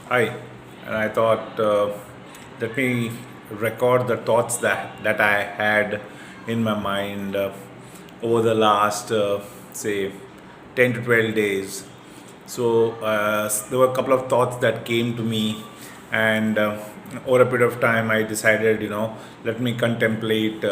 Hi, and I thought let me record the thoughts that I had in my mind over the last say 10 to 12 days. So there were a couple of thoughts that came to me, and over a period of time, I decided, let me contemplate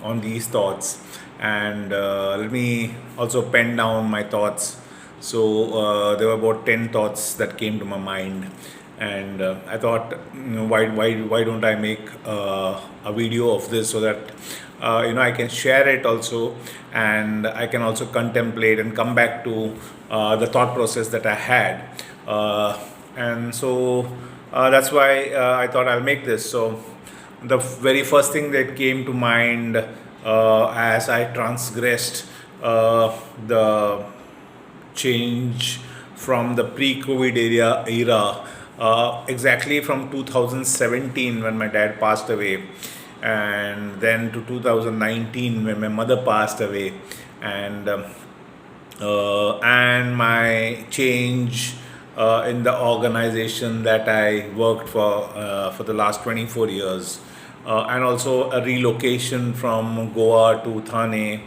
on these thoughts, and let me also pen down my thoughts. So there were about 10 thoughts that came to my mind, and I thought, why don't I make a video of this so that I can share it also, and I can also contemplate and come back to the thought process that I had, and so that's why I thought I'll make this. So the very first thing that came to mind as I transgressed the change from the pre-COVID era, exactly from 2017 when my dad passed away, and then to 2019 when my mother passed away, and my change in the organization that I worked for the last 24 years, and also a relocation from Goa to Thane.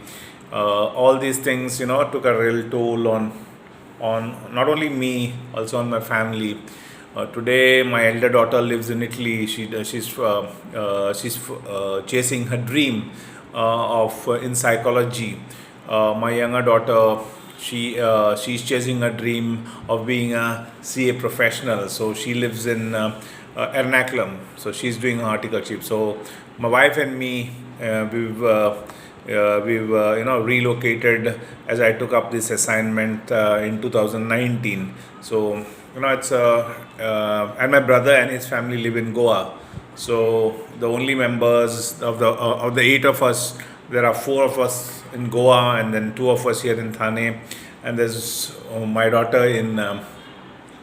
All these things, took a real toll on not only me, also on my family. Today, my elder daughter lives in Italy. She's chasing her dream of in psychology. My younger daughter, she's chasing her dream of being a CA professional. So she lives in Ernakulam. So she's doing horticulture. So my wife and me, we've relocated as I took up this assignment in 2019. So it's and my brother and his family live in Goa. So the only members of the eight of us, there are four of us in Goa, and then two of us here in Thane, and there's my daughter in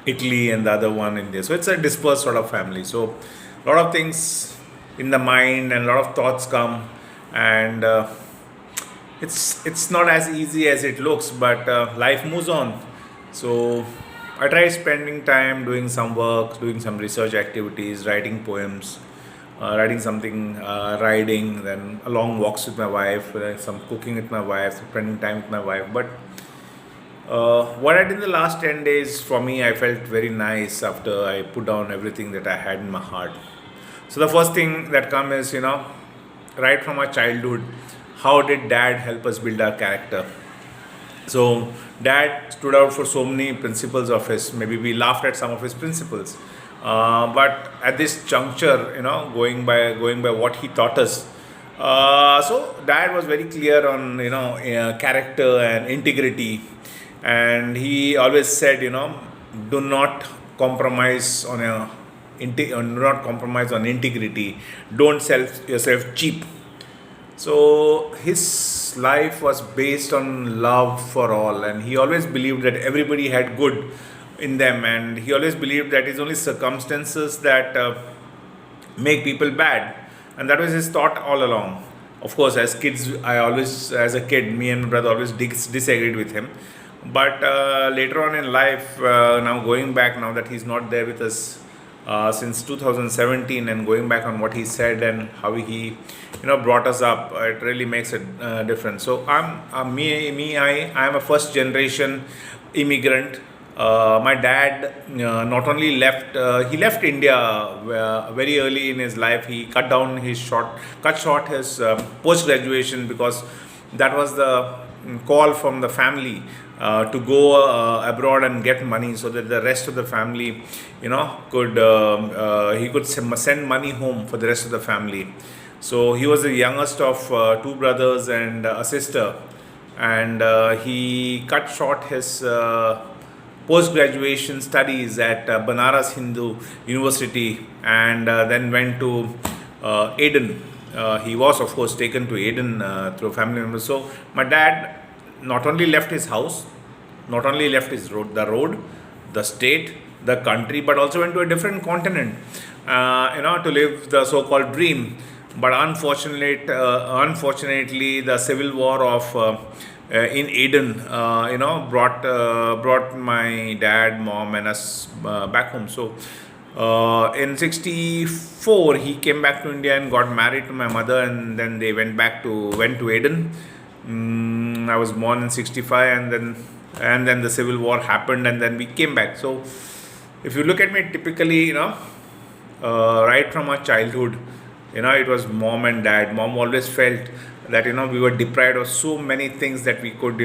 Italy, and the other one in there. So it's a dispersed sort of family. So a lot of things in the mind and a lot of thoughts come, and it's not as easy as it looks, but life moves on. So I try spending time doing some work, doing some research activities, writing poems, writing something, riding, then long walks with my wife, some cooking with my wife, spending time with my wife. But what I did in the last 10 days, for me, I felt very nice after I put down everything that I had in my heart. So the first thing that comes is, right from our childhood, how did dad help us build our character? So dad stood out for so many principles of his. Maybe we laughed at some of his principles, but at this juncture, going by what he taught us. So dad was very clear on character and integrity, and he always said, do not compromise on do not compromise on integrity. Don't sell yourself cheap. So his life was based on love for all, and he always believed that everybody had good in them, and he always believed that it's only circumstances that make people bad, and that was his thought all along. Of course, as kids, as a kid, me and my brother always disagreed with him, but later on in life, now going back, now that he's not there with us since 2017, and going back on what he said and how he brought us up, it really makes a difference. So I'm a first generation immigrant. My dad not only left India very early in his life. He cut short his post graduation, because that was the call from the family to go abroad and get money, so that the rest of the family, could he could send money home for the rest of the family. So he was the youngest of two brothers and a sister, and he cut short his post graduation studies at Banaras Hindu University, and then went to Aden. He was, of course, taken to Aden through family members. So my dad not only left his house, not only left his road, the state, the country, but also went to a different continent, to live the so-called dream. But unfortunately, the civil war of in Aden, brought my dad, mom, and us back home. So In 64, he came back to India and got married to my mother, and then they went to Aden. I was born in 65, and then the civil war happened, and then we came back. So if you look at me, typically, right from our childhood, it was mom and dad. Mom always felt that we were deprived of so many things that we could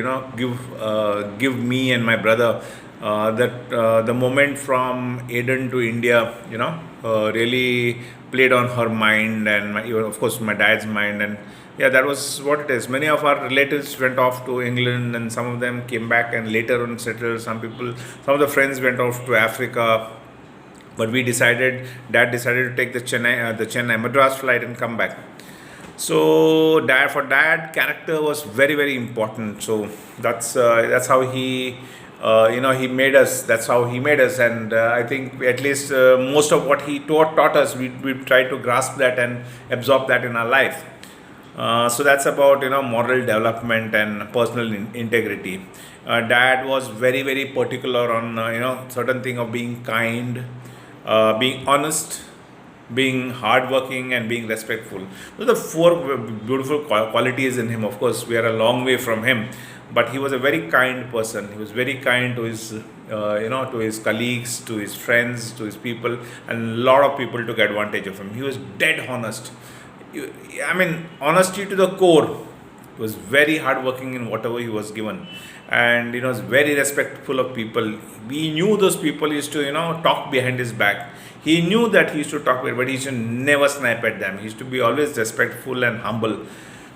give me and my brother. That the moment from Aden to India, really played on her mind, and even of course my dad's mind. And yeah, that was what it is. Many of our relatives went off to England, and some of them came back and later on settled. Some of the friends went off to Africa, but dad decided to take the Chennai Madras flight and come back. So dad, character was very very important. So that's how he made us. That's how he made us, and I think at least most of what he taught us, we try to grasp that and absorb that in our life. So that's about moral development and personal integrity. Dad was very very particular on certain thing of being kind, being honest, being hardworking, and being respectful. Those are four beautiful qualities in him. Of course, we are a long way from him, but he was a very kind person. He was very kind to his, to his colleagues, to his friends, to his people, and a lot of people took advantage of him. He was dead honest. I mean, honesty to the core. He was very hardworking in whatever he was given, and was very respectful of people. We knew those people used to talk behind his back. He knew that he used to talk, but he used to never snipe at them. He used to be always respectful and humble.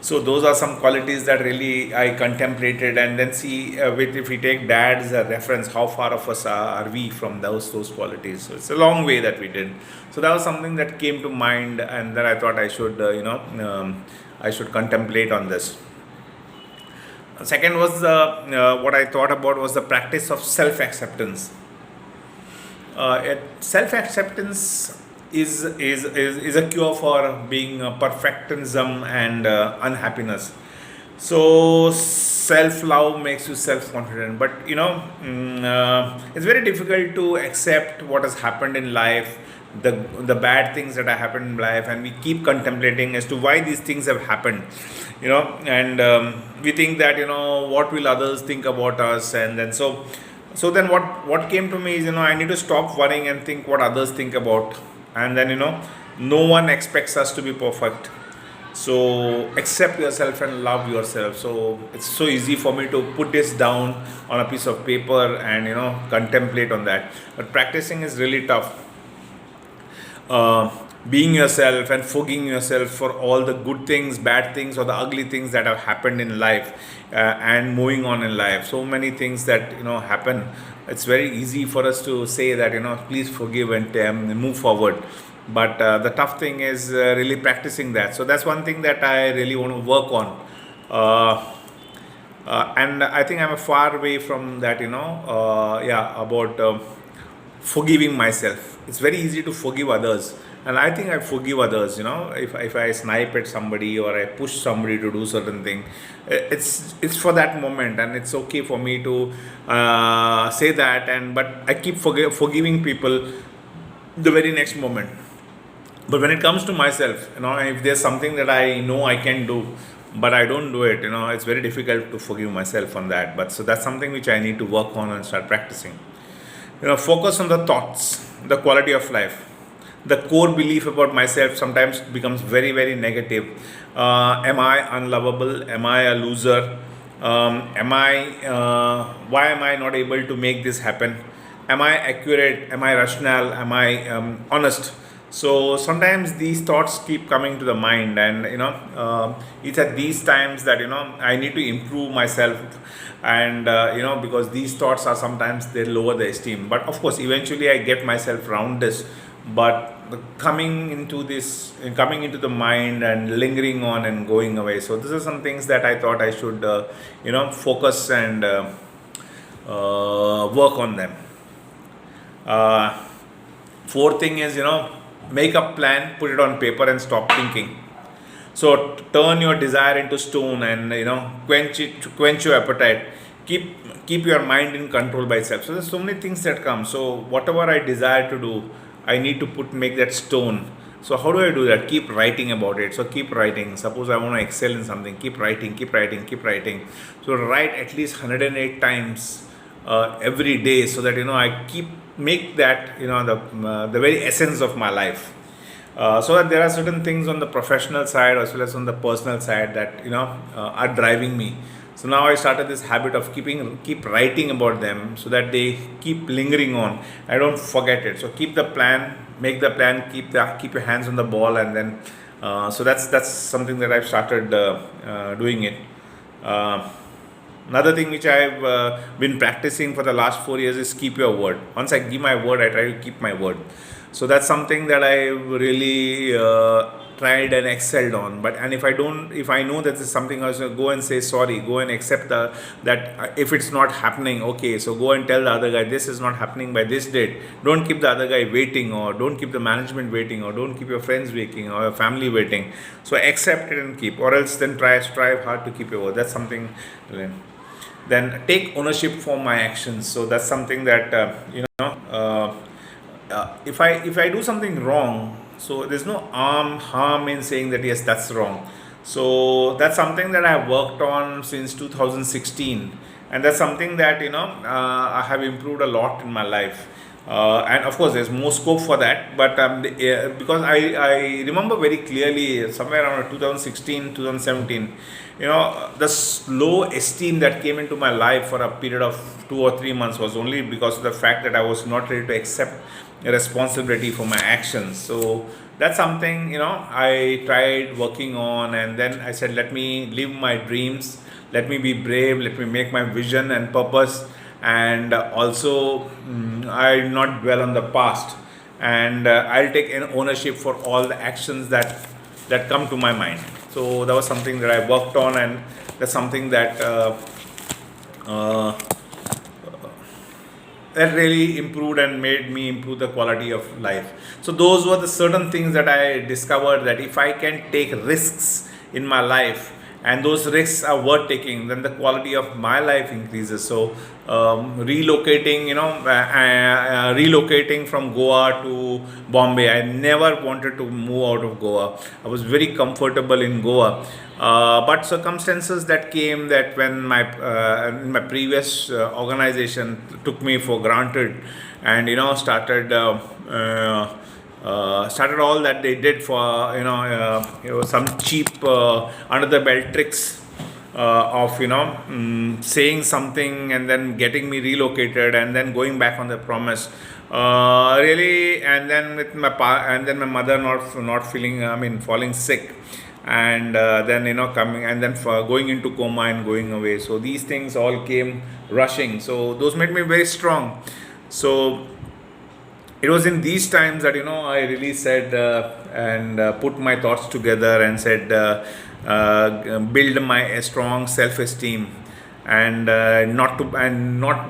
So those are some qualities that really I contemplated, and then see if we take dad as a reference, how far of us are we from those qualities. So it's a long way that we did. So that was something that came to mind, and that I thought I should I should contemplate on this. Second was what I thought about was the practice of self acceptance. Self acceptance is a cure for being perfectionism and unhappiness. So self love makes you self confident, but it's very difficult to accept what has happened in life, the bad things that have happened in life, and we keep contemplating as to why these things have happened. And we think that what will others think about us, and then so then what came to me is I need to stop worrying and think what others think about. And then no one expects us to be perfect. So accept yourself and love yourself. So it's so easy for me to put this down on a piece of paper and contemplate on that, but practicing is really tough. Being yourself and forgiving yourself for all the good things, bad things, or the ugly things that have happened in life, and moving on in life. So many things that happen. It's very easy for us to say that please forgive and move forward. But the tough thing is really practicing that. So that's one thing that I really want to work on. And I think I'm a far away from that. About forgiving myself. It's very easy to forgive others, and I think I forgive others. If I snipe at somebody or I push somebody to do certain thing, it's for that moment, and it's okay for me to say that. But I keep forgiving people the very next moment. But when it comes to myself, if there's something that I know I can do, but I don't do it, it's very difficult to forgive myself on that. But so that's something which I need to work on and start practicing. Focus on the thoughts, the quality of life. The core belief about myself sometimes becomes very very negative. Am I unlovable? Am I a loser? Why am I not able to make this happen? Am I accurate? Am I rational? Am I honest? So sometimes these thoughts keep coming to the mind, and it's at these times that I need to improve myself. And because these thoughts are sometimes they lower the esteem, but of course eventually I get myself around this. But coming into the mind and lingering on and going away. So these are some things that I thought I should focus and work on them. Fourth thing is make a plan, put it on paper, and stop thinking. So turn your desire into stone, and quench your appetite. Keep your mind in control by itself. So there's so many things that come. So whatever I desire to do, I need to make that stone. So how do I do that? Keep writing about it. So keep writing. Suppose I want to excel in something, keep writing, keep writing, keep writing. So write at least 108 times every day, so that I keep make that the very essence of my life. So that there are certain things on the professional side as well as on the personal side that are driving me. So now I started this habit of keep writing about them, so that they keep lingering on. I don't forget it. So keep the plan, make the plan, keep your hands on the ball, and then so that's something that I've started doing it. Uh, Another thing which I've been practicing for the last 4 years is keep your word. Once I give my word, I try to keep my word. So that's something that I really tried and excelled on. But and if I know that this is something, I will go and say sorry, go and accept that if it's not happening, okay, so go and tell the other guy this is not happening by this date. Don't keep the other guy waiting, or don't keep the management waiting, or don't keep your friends waiting, or your family waiting. So accept it and keep, or else then strive hard to keep your word. That's something. Then take ownership for my actions. So that's something that if I do something wrong, so there's no harm in saying that yes, that's wrong. So that's something that I have worked on since 2016, and that's something that I have improved a lot in my life. And of course, there's more scope for that. But because I remember very clearly somewhere around 2016, 2017, the slow esteem that came into my life for a period of 2 or 3 months was only because of the fact that I was not ready to accept responsibility for my actions. So that's something I tried working on, and then I said, let me live my dreams, let me be brave, let me make my vision and purpose, and also I'll not dwell on the past, and I'll take an ownership for all the actions that come to my mind. So that was something that I worked on, and that's something that uh, that really improved and made me improve the quality of life. So those were the certain things that I discovered, that if I can take risks in my life, and those risks are worth taking, then the quality of my life increases. So relocating from Goa to Bombay, I never wanted to move out of Goa. I was very comfortable in Goa, but circumstances that came, that when my previous organization took me for granted, and started all that they did for some cheap under the belt tricks of saying something and then getting me relocated and then going back on the promise, really. And then with and then my mother not feeling, falling sick, and then coming, and then for going into coma and going away. So these things all came rushing, so those made me very strong. So it was in these times that I really said and put my thoughts together and said, build my a strong self-esteem, and not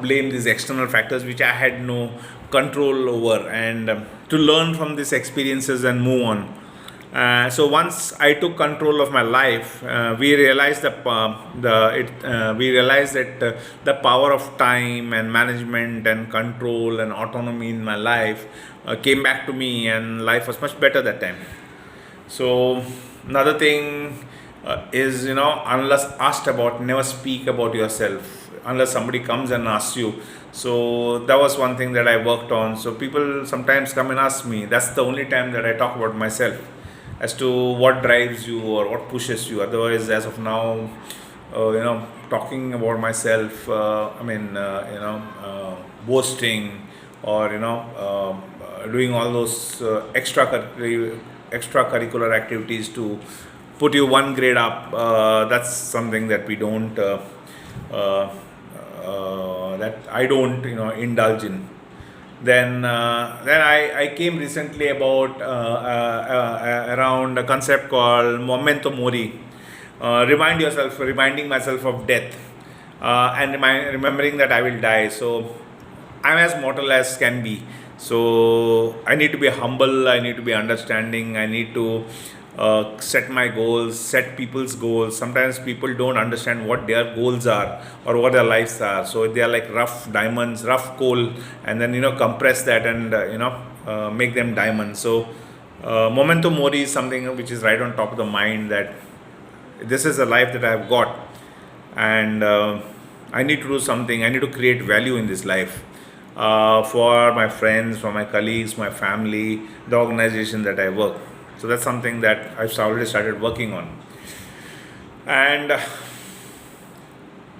blame these external factors which I had no control over, and to learn from these experiences and move on. So once I took control of my life, we realized that the power of time and management and control and autonomy in my life came back to me, and life was much better that time. So another thing is, unless asked about, never speak about yourself unless somebody comes and asks you. So that was one thing that I worked on. So people sometimes come and ask me. That's the only time that I talk about myself, as to what drives you or what pushes you. Otherwise, as of now, talking about myself, boasting, or doing all those extracurricular activities to put you one grade up, that's something that we don't uh, that I don't indulge in. Then I came recently about around a concept called memento mori. Reminding myself of death, and remembering that I will die. So I'm as mortal as can be. So I need to be humble, I need to be understanding, I need to set my goals, set people's goals. Sometimes people don't understand what their goals are or what their lives are. So they are like rough diamonds, rough coal, and then compress that and make them diamonds. So memento mori is something which is right on top of the mind, that this is the life that I've got, and I need to do something. I need to create value in this life, for my friends, for my colleagues, my family, the organization that I work. So that's something that I've already started working on. And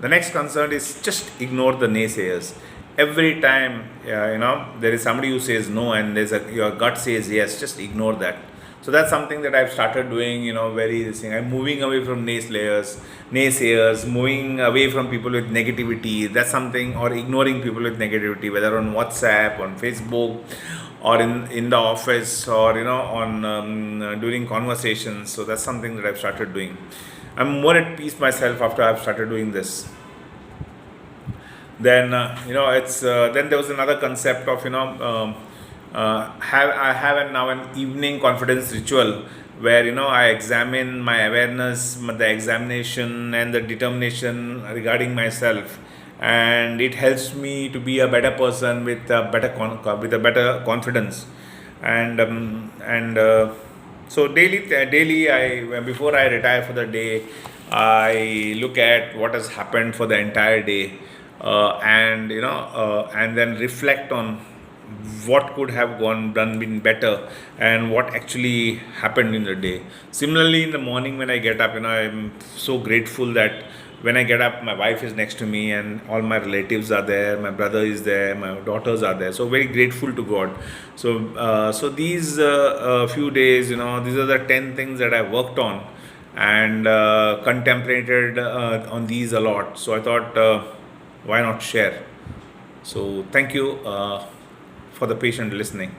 the next concern is just ignore the naysayers. Every time there is somebody who says no and your gut says yes, just ignore that. So that's something that I've started doing. Very this thing. I'm moving away from naysayers, moving away from people with negativity. That's something, or ignoring people with negativity, whether on WhatsApp, on Facebook, or in the office, or on during conversations. So that's something that I've started doing. I'm more at peace myself after I've started doing this. Then it's then there was another concept of have now an evening confidence ritual, where I examine my awareness, the examination and the determination regarding myself, and it helps me to be a better person with a better with a better confidence. And so daily, I before I retire for the day, I look at what has happened for the entire day, and then reflect on what could have been better, and what actually happened in the day. Similarly, in the morning when I get up, I'm so grateful that when I get up, my wife is next to me and all my relatives are there, my brother is there, my daughters are there. So very grateful to God. So these few days, these are the 10 things that I worked on, and contemplated on these a lot. So I thought, why not share? So thank you for the patient listening.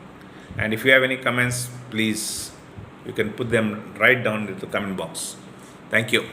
And if you have any comments, please, you can put them right down in the comment box. Thank you.